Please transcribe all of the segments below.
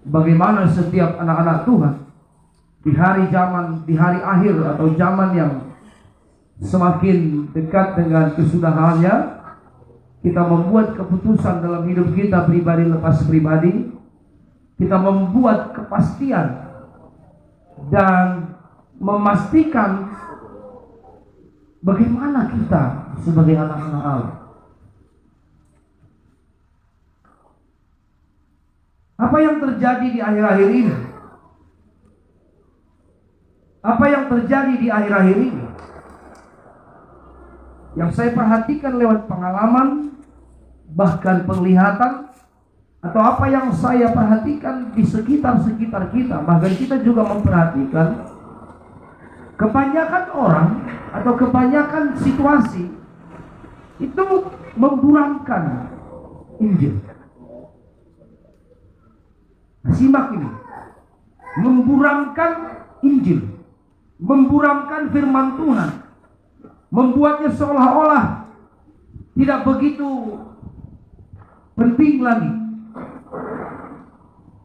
bagaimana setiap anak-anak Tuhan di hari akhir atau zaman yang semakin dekat dengan kesudahannya, kita membuat keputusan dalam hidup kita pribadi lepas pribadi. Kita membuat kepastian dan memastikan bagaimana kita sebagai anak-anak Allah. Apa yang terjadi di akhir-akhir ini? Apa yang terjadi di akhir-akhir ini? Yang saya perhatikan lewat pengalaman, bahkan penglihatan, atau apa yang saya perhatikan di sekitar-sekitar kita, bahkan kita juga memperhatikan, kebanyakan orang atau kebanyakan situasi itu memburamkan Injil. Simak ini, memburamkan Injil, memburamkan firman Tuhan, membuatnya seolah-olah tidak begitu penting lagi.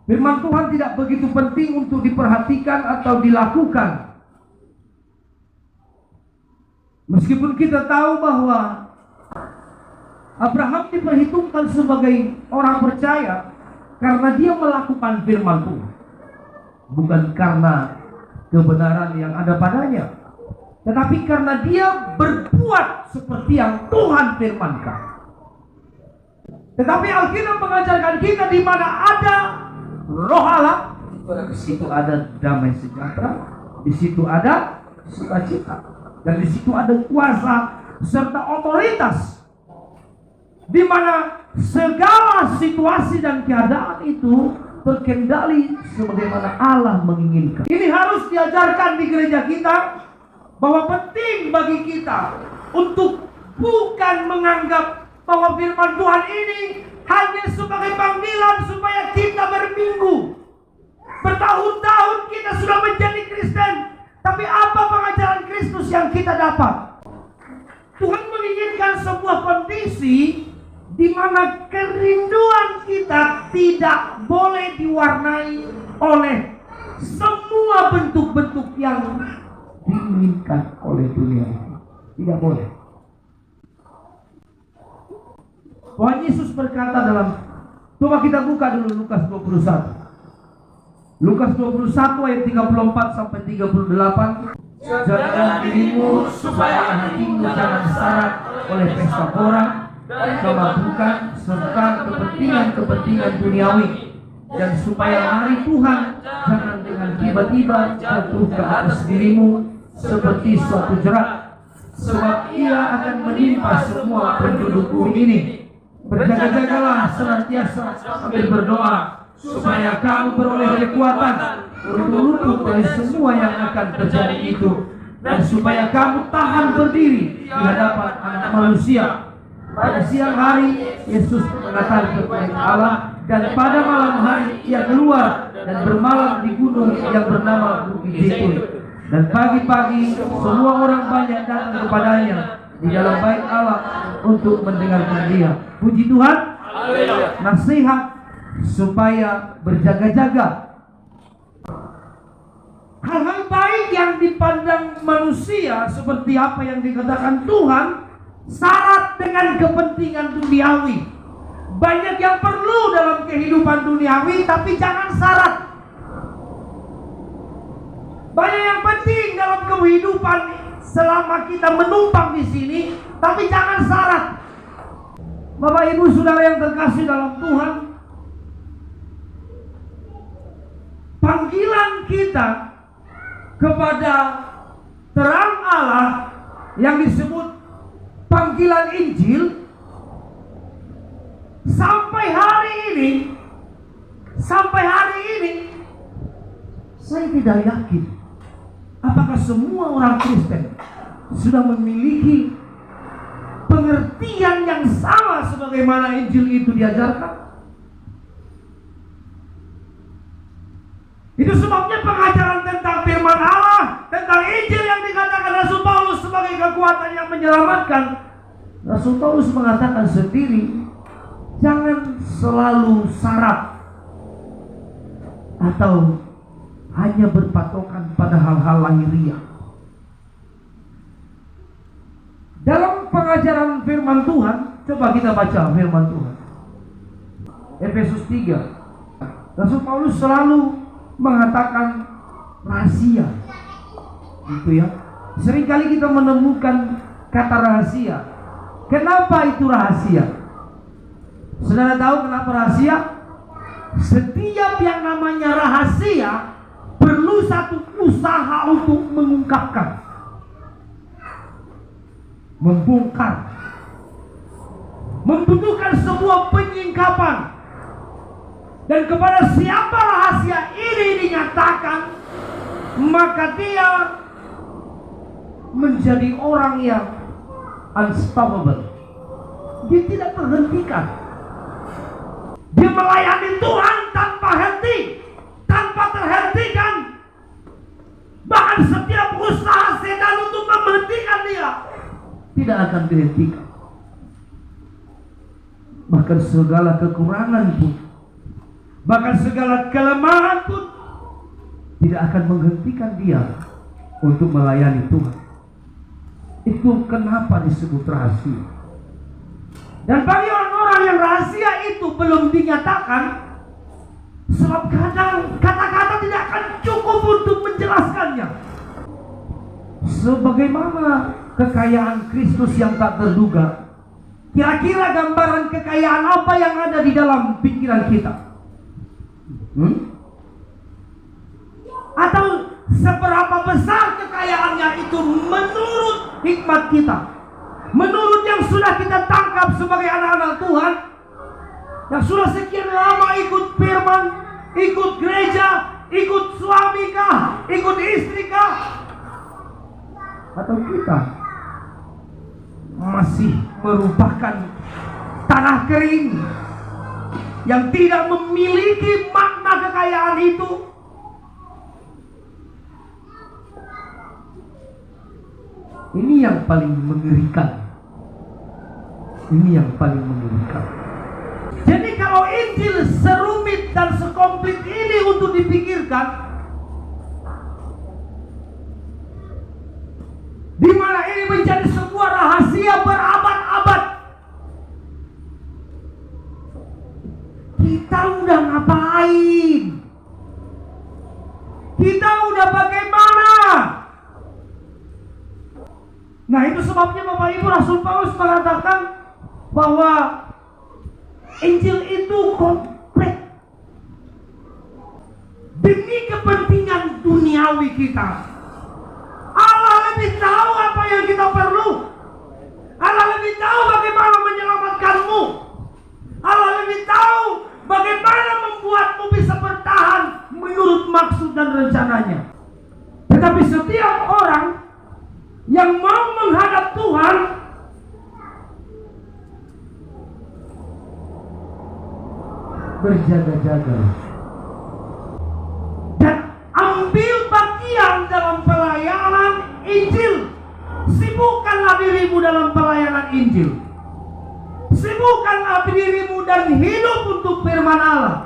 Firman Tuhan tidak begitu penting untuk diperhatikan atau dilakukan. Meskipun kita tahu bahwa Abraham diperhitungkan sebagai orang percaya karena dia melakukan firman Tuhan, bukan karena kebenaran yang ada padanya, tetapi karena dia berbuat seperti yang Tuhan firmankan. Tetapi Alkitab mengajarkan kita di mana ada Roh Allah, di situ ada damai sejahtera, di situ ada sukacita, dan di situ ada kuasa serta otoritas, di mana segala situasi dan keadaan itu terkendali sebagaimana Allah menginginkan. Ini harus diajarkan di gereja kita, bahwa penting bagi kita untuk bukan menganggap bahwa firman Tuhan ini hanya sebagai panggilan supaya kita berminggu. Bertahun-tahun kita sudah menjadi Kristen, tapi apa pengajaran Kristus yang kita dapat? Tuhan menginginkan sebuah kondisi di mana kerinduan kita tidak boleh diwarnai oleh semua bentuk-bentuk yang diinginkan oleh dunia ini. Tidak boleh. Tuhan Yesus berkata dalam, coba kita buka dulu Lukas 21. Lukas 21 ayat 34 sampai 38. Jagalah dirimu supaya hatimu jangan syarat oleh pesta pora, kemabukan, serta kepentingan-kepentingan duniawi, dan supaya hari Tuhan jangan dengan tiba-tiba jatuh ke atas dirimu seperti suatu jerat, sebab ia akan menimpa semua penduduk bumi ini. Berjaga-jagalah senantiasa sambil berdoa, supaya kamu beroleh kekuatan untuk luput dari semua yang akan terjadi itu, dan supaya kamu tahan berdiri di hadapan Anak Manusia. Pada siang hari Yesus mengatakan kepada Allah, dan pada malam hari ia keluar dan bermalam di gunung yang bernama Bukit Zaitun. Dan pagi-pagi semua orang banyak datang kepadanya di dalam bait Allah untuk mendengarkan dia. Puji Tuhan. Nasihat supaya berjaga-jaga. Hal-hal baik yang dipandang manusia seperti apa yang dikatakan Tuhan, syarat dengan kepentingan duniawi. Banyak yang perlu dalam kehidupan duniawi, tapi jangan syarat. Banyak yang penting dalam kehidupan selama kita menumpang di sini, tapi jangan syarat. Bapak Ibu Saudara yang terkasih dalam Tuhan, panggilan kita kepada terang Allah yang disebut panggilan Injil sampai hari ini saya tidak yakin apakah semua orang Kristen sudah memiliki pengertian yang sama sebagaimana Injil itu diajarkan. Itu sebabnya pengajaran tentang firman Allah, tentang Injil yang dikatakan Rasul Paulus sebagai kekuatan yang menyelamatkan. Rasul Paulus mengatakan sendiri, jangan selalu syarat. atau hanya berpatokan pada hal-hal lahiriah? Dalam pengajaran firman Tuhan, coba kita baca firman Tuhan. Efesus 3. Rasul Paulus selalu mengatakan rahasia. Gitu ya. Seringkali kita menemukan kata rahasia. Kenapa itu rahasia? Saudara tahu kenapa rahasia? Setiap yang namanya rahasia perlu satu usaha untuk mengungkapkan, membongkar, membutuhkan sebuah penyingkapan. Dan kepada siapa rahasia ini dinyatakan, maka dia menjadi orang yang unstoppable. Dia tidak terhentikan. Dia melayani Tuhan tanpa henti, tanpa terhentikan. Bahkan setiap usaha setan untuk memhentikan dia tidak akan dihentikan. Bahkan segala kekurangan pun, bahkan segala kelemahan pun tidak akan menghentikan dia untuk melayani Tuhan. Itu kenapa disebut rahasia. Dan bagi orang-orang yang rahasia itu belum dinyatakan, sebab kadang kata-kata tidak akan cukup untuk menjelaskannya. Sebagaimana kekayaan Kristus yang tak terduga, kira-kira gambaran kekayaan apa yang ada di dalam pikiran kita? Atau seberapa besar kekayaannya itu menurut hikmat kita, menurut yang sudah kita tangkap sebagai anak-anak Tuhan, yang sudah sekian lama ikut firman, ikut gereja, ikut suami kah, ikut istri kah? Atau kita masih merupakan tanah kering yang tidak memiliki makna kekayaan itu? Ini yang paling mengerikan. Ini yang paling mengerikan. Jadi kalau Injil serumit dan sekomplit ini untuk dipikirkan, di mana ini menjadi sebuah rahasia berabad-abad, kita udah ngapain? Kita udah bagaimana? Nah, itu sebabnya Bapak Ibu, Rasul Paulus mengatakan bahwa Injil itu komplit demi kepentingan duniawi kita. Allah lebih tahu apa yang kita perlu. Allah lebih tahu bagaimana menyelamatkanmu. Allah lebih tahu bagaimana membuatmu bisa bertahan menurut maksud dan rencananya. Tetapi setiap orang yang mau menghadap Tuhan berjaga-jaga dan ambil bagian dalam pelayanan Injil. Sibukkanlah dirimu dalam pelayanan Injil. Sibukkanlah dirimu dan hidup untuk firman Allah.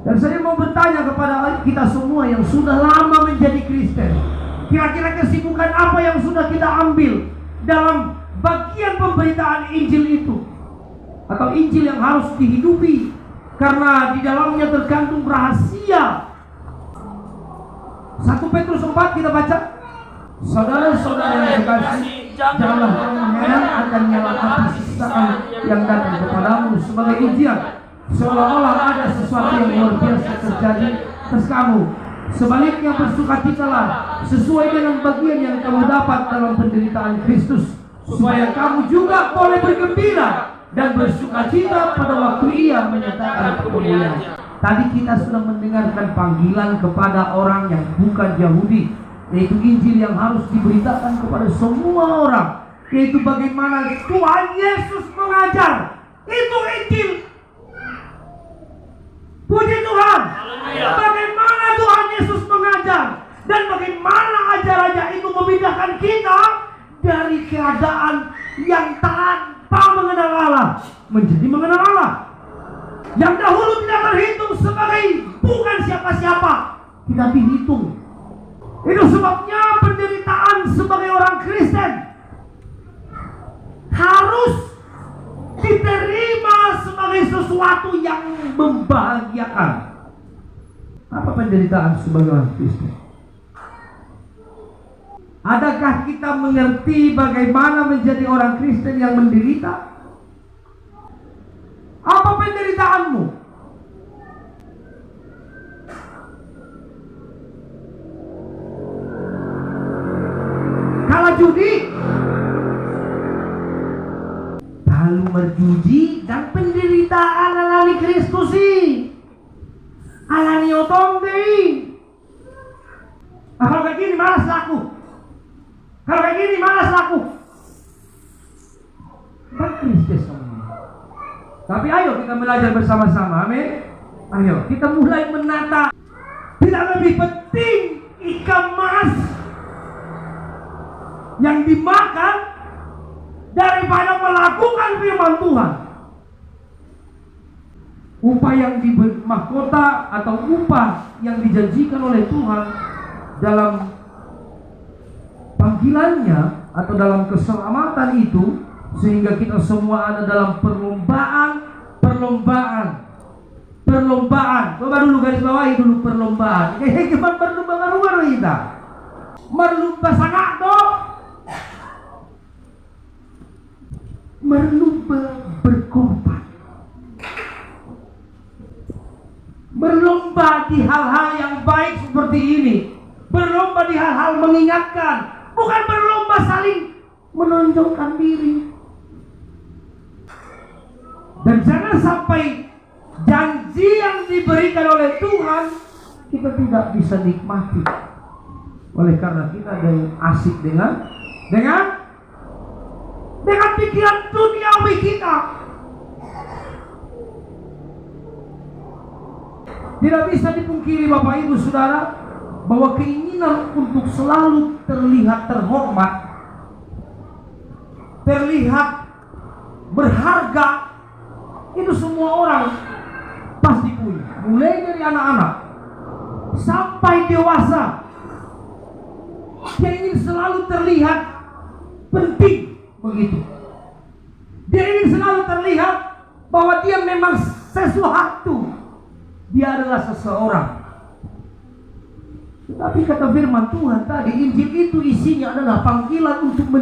Dan saya mau bertanya kepada kita semua yang sudah lama menjadi Kristen, kira-kira kesibukan apa yang sudah kita ambil dalam bagian pemberitaan Injil itu? Atau Injil yang harus dihidupi karena di dalamnya terkandung rahasia. 1 Petrus 4 kita baca. Saudara-saudara yang dikasihi, janganlah kamu heran akan nyala api sisaan yang datang kepadamu sebagai ujian, seolah-olah ada sesuatu yang luar biasa terjadi atas kamu. Sebaliknya bersukacitalah sesuai dengan bagian yang kamu dapat dalam penderitaan Kristus, supaya kamu juga boleh bergembira dan bersukacita pada waktu Ia menyatakan kemuliaan. Tadi kita sudah mendengarkan panggilan kepada orang yang bukan Yahudi, yaitu Injil yang harus diberitakan kepada semua orang, yaitu bagaimana Tuhan Yesus mengajar. Itu Injil. Puji Tuhan. Bagaimana Tuhan Yesus mengajar dan bagaimana ajarannya itu memindahkan kita dari keadaan yang tanpa mengenal Allah menjadi mengenal Allah, yang dahulu tidak terhitung sebagai bukan kita dihitung. Itu sebabnya penderitaan sebagai orang Kristen harus diterima sebagai sesuatu yang membahagiakan. Apa penderitaan sebagai orang Kristen? Adakah kita mengerti bagaimana menjadi orang Kristen yang menderita? Apa penderitaanmu? Kalah judi, lalu berjudi, dan penderitaan alani Kristusi, alani otong dei. Kalau kayak gini malas laku. Kalau kayak gini malas laku. Kristus semua. Tapi ayo kita belajar bersama-sama. Amin. Ayo kita mulai menata. Tidak lebih penting ikan mas yang dimakan daripada melakukan firman Tuhan. Upah yang diberi mahkota atau upah yang dijanjikan oleh Tuhan dalam panggilannya atau dalam keselamatan itu, sehingga kita semua ada dalam perlombaan. Coba dulu garis bawahi dulu perlombaan. Gimana berlomba kita? Merlomba sangat dong. Merlomba berkorban. Berlomba di hal-hal yang baik seperti ini. Berlomba di hal-hal mengingatkan. Bukan berlomba saling menonjolkan diri. Dan jangan sampai janji yang diberikan oleh Tuhan kita tidak bisa nikmati. Oleh karena kita ada yang asik dengan pikiran duniawi kita. Tidak bisa dipungkiri Bapak Ibu Saudara bahwa keinginan untuk selalu terlihat terhormat, terlihat berharga, itu semua orang pasti punya. Mulai dari anak-anak sampai dewasa, dia ingin selalu terlihat penting begitu. Dia ingin selalu terlihat bahwa dia memang sesuatu. Dia adalah seseorang. Tetapi kata firman Tuhan tadi, Injil itu isinya adalah panggilan untuk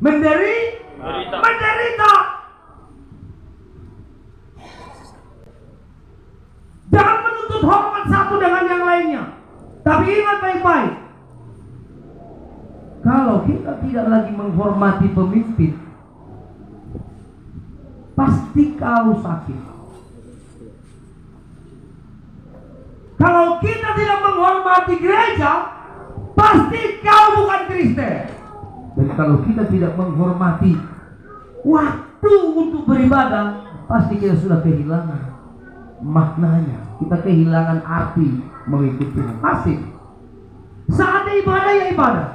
menderita. Jangan menuntut hormat satu dengan yang lainnya. Tapi ingat baik-baik, kalau kita tidak lagi menghormati pemimpin, pasti kau sakit. Kalau kita tidak menghormati gereja, pasti kau bukan Kristen. Dan kalau kita tidak menghormati waktu untuk beribadah, pasti kita sudah kehilangan maknanya. Kita kehilangan arti mengikuti Tuhan. Pasti. Saatnya ibadah ya ibadah.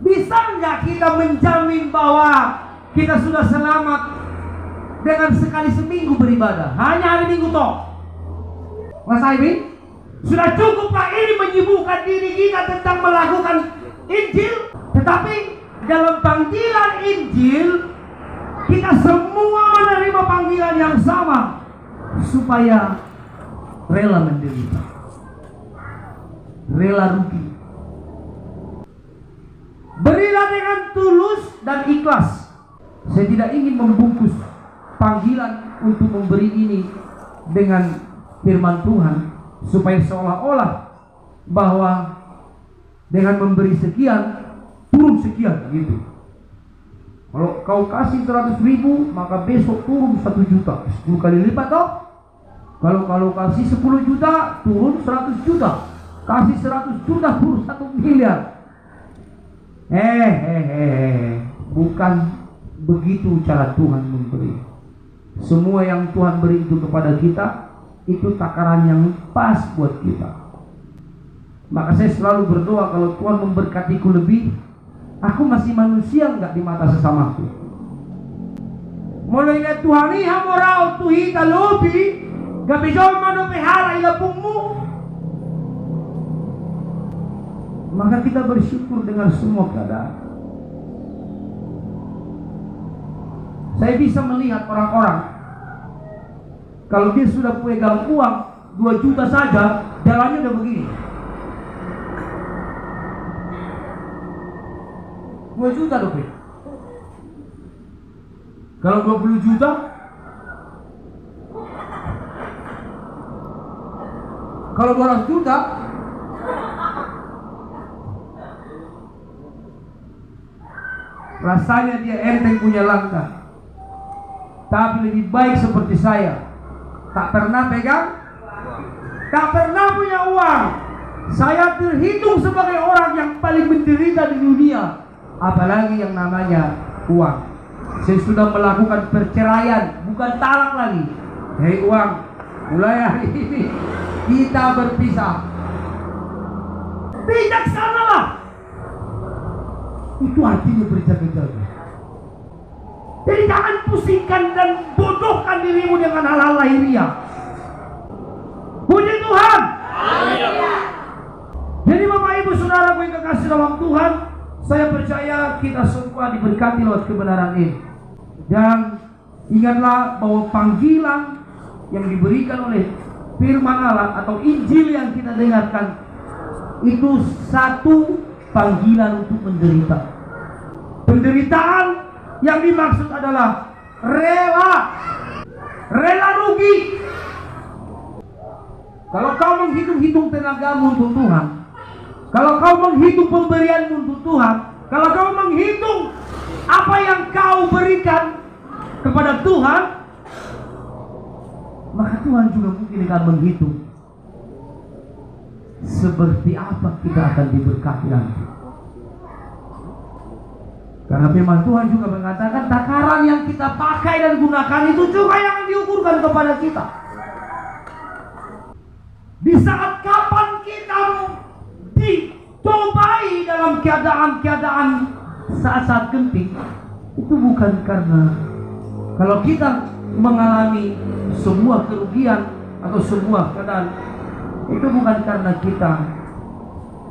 Bisa nggak kita menjamin bahwa kita sudah selamat dengan sekali seminggu beribadah? Hanya hari Minggu toh. Mas Aibi, sudah cukupkah ini menyibukkan diri kita tentang melakukan Injil? Tetapi dalam panggilan Injil, kita semua menerima panggilan yang sama, supaya rela menderita, rela rugi. Berilah dengan tulus dan ikhlas. Saya tidak ingin membungkus panggilan untuk memberi ini dengan firman Tuhan supaya seolah-olah bahwa dengan memberi sekian turun sekian gitu. Kalau kau kasih 100.000, maka besok turun 1 juta, 10 kali lipat toh. Kalau kasih 10 juta turun 100 juta, kasih 100 juta turun 1 miliar. Bukan begitu cara Tuhan memberi. Semua yang Tuhan beri itu kepada kita, itu takaran yang pas buat kita. Maka saya selalu berdoa, kalau Tuhan memberkatiku lebih, aku masih manusia enggak di mata sesamaku. Mulai Tuhan iha morau tuhi kalobi, Gak bisa mana pelihara ilapungmu. Maka kita bersyukur dengan semua keadaan. Saya bisa melihat orang-orang, kalau dia sudah pegang uang 2 juta saja, jalannya udah begini. 2 juta loh, kalau 20 juta, kalau 200 juta, rasanya dia enteng punya langkah. Tapi lebih baik seperti saya, tak pernah pegang, tak pernah punya uang. Saya terhitung sebagai orang yang paling menderita di dunia, apalagi yang namanya uang. Saya sudah melakukan perceraian, bukan talak lagi. Hei uang, mulai hari ini kita berpisah. Bijaksanalah. Itu artinya berjaga-jaga. Jadi jangan pusingkan dan bodohkan dirimu dengan hal-hal lahiriah. Puji Tuhan. Jadi Bapak Ibu Saudaraku yang kekasih dalam Tuhan, saya percaya kita semua diberkati lewat kebenaran ini. Dan ingatlah bahwa panggilan yang diberikan oleh firman Allah atau Injil yang kita dengarkan itu satu panggilan untuk menderita. Penderitaan yang dimaksud adalah rela rugi. Kalau kau menghitung-hitung tenagamu untuk Tuhan, kalau kau menghitung pemberianmu untuk Tuhan, kalau kau menghitung apa yang kau berikan kepada Tuhan, maka Tuhan juga mungkin akan menghitung seperti apa kita akan diberkati nanti. Karena firman Tuhan juga mengatakan takaran yang kita pakai dan gunakan itu juga yang diukurkan kepada kita. Di saat kapan kita dicobai dalam keadaan-keadaan saat-saat genting, itu bukan karena kalau kita mengalami sebuah kerugian atau sebuah keadaan, itu bukan karena kita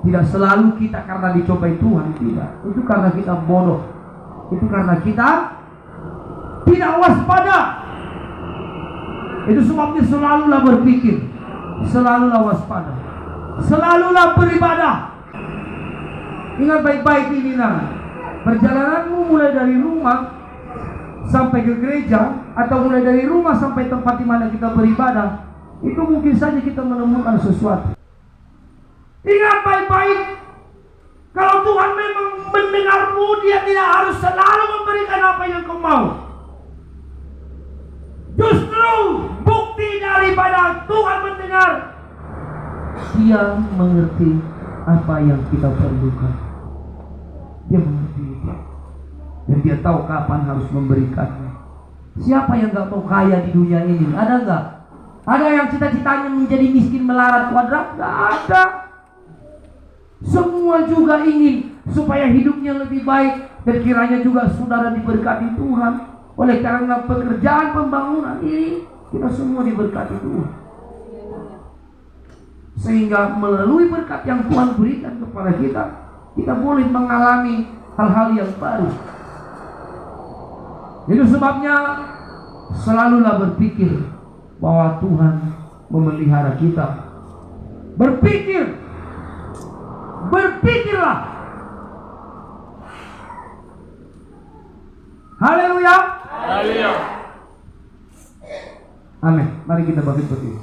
tidak selalu kita karena dicobai Tuhan, tidak. Itu karena kita bodoh. Itu karena kita tidak waspada. Itu sebabnya selalulah berpikir, selalulah waspada, selalulah beribadah. Ingat baik-baik ini, perjalananmu mulai dari rumah sampai ke gereja, atau mulai dari rumah sampai tempat di mana kita beribadah, itu mungkin saja kita menemukan sesuatu. Ingat baik-baik, kalau Tuhan memang mendengarmu, Dia tidak harus selalu memberikan apa yang kau mau. Justru bukti daripada Tuhan mendengar, Dia mengerti apa yang kita perlukan. Dia mengerti itu, dan Dia tahu kapan harus memberikannya. Siapa yang gak mau kaya di dunia ini? Ada gak? Ada yang cita-citanya menjadi miskin melarat kuadrat? Gak ada. Semua juga ingin supaya hidupnya lebih baik, dan kiranya juga saudara diberkati Tuhan. Oleh karena pekerjaan pembangunan ini, kita semua diberkati Tuhan, sehingga melalui berkat yang Tuhan berikan kepada kita, kita boleh mengalami hal-hal yang baru. Itu sebabnya selalulah berpikir bahwa Tuhan memelihara kita. Berpikirlah. Haleluya. Haleluya. Amin. Mari kita bangkit berdiri.